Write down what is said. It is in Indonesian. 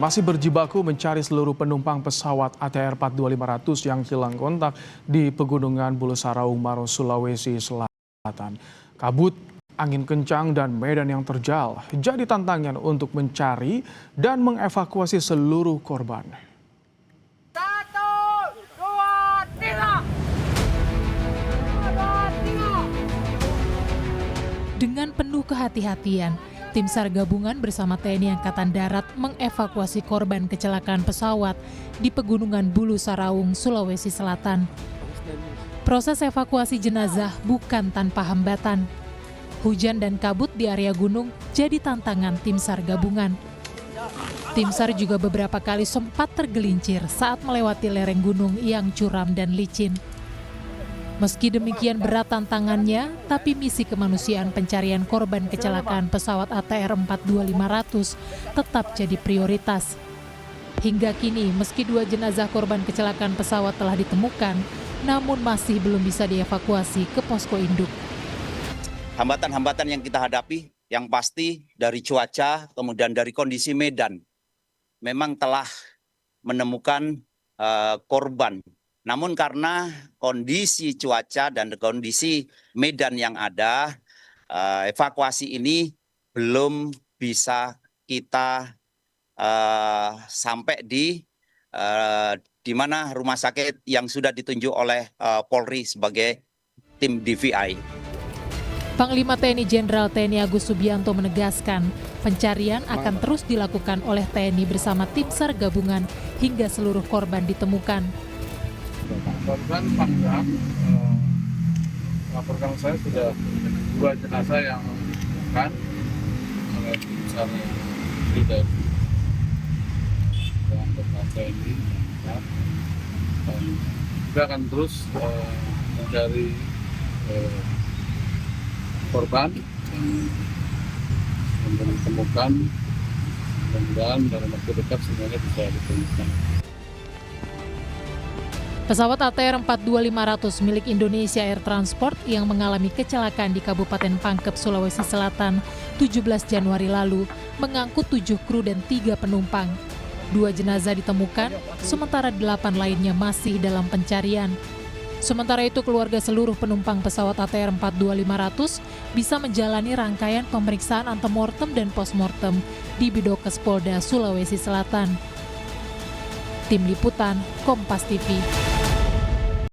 Masih berjibaku mencari seluruh penumpang pesawat ATR 42500 yang hilang kontak di Pegunungan Bulu Saraung, Maros, Sulawesi Selatan. Kabut, angin kencang, dan medan yang terjal jadi tantangan untuk mencari dan mengevakuasi seluruh korban. 1, 2, 3. Dengan penuh kehati-hatian, tim SAR gabungan bersama TNI Angkatan Darat mengevakuasi korban kecelakaan pesawat di Pegunungan Bulu Saraung, Sulawesi Selatan. Proses evakuasi jenazah bukan tanpa hambatan. Hujan dan kabut di area gunung jadi tantangan tim SAR gabungan. Tim SAR juga beberapa kali sempat tergelincir saat melewati lereng gunung yang curam dan licin. Meski demikian berat tantangannya, tapi misi kemanusiaan pencarian korban kecelakaan pesawat ATR 42500 tetap jadi prioritas. Hingga kini, meski 2 jenazah korban kecelakaan pesawat telah ditemukan, namun masih belum bisa dievakuasi ke posko induk. Hambatan-hambatan yang kita hadapi, yang pasti dari cuaca, kemudian dari kondisi medan, memang telah menemukan korban. Namun karena kondisi cuaca dan kondisi medan yang ada, evakuasi ini belum bisa kita sampai di mana rumah sakit yang sudah ditunjuk oleh Polri sebagai tim DVI. Panglima TNI Jenderal TNI Agus Subianto menegaskan, pencarian akan terus dilakukan oleh TNI bersama tim SAR gabungan hingga seluruh korban ditemukan. Korban panggang, laporkan saya sudah 2 jenazah yang ditemukan oleh tim SAR dan anggota TNI. Dan kita akan terus mencari korban yang ditemukan, mudah-mudahan dalam waktu dekat semuanya bisa ditemukan. Pesawat ATR 42500 milik Indonesia Air Transport yang mengalami kecelakaan di Kabupaten Pangkep, Sulawesi Selatan 17 Januari lalu mengangkut 7 kru dan 3 penumpang. 2 jenazah ditemukan, sementara 8 lainnya masih dalam pencarian. Sementara itu keluarga seluruh penumpang pesawat ATR 42500 bisa menjalani rangkaian pemeriksaan antemortem dan postmortem di Bidokes Polda Sulawesi Selatan. Tim Liputan, Kompas TV.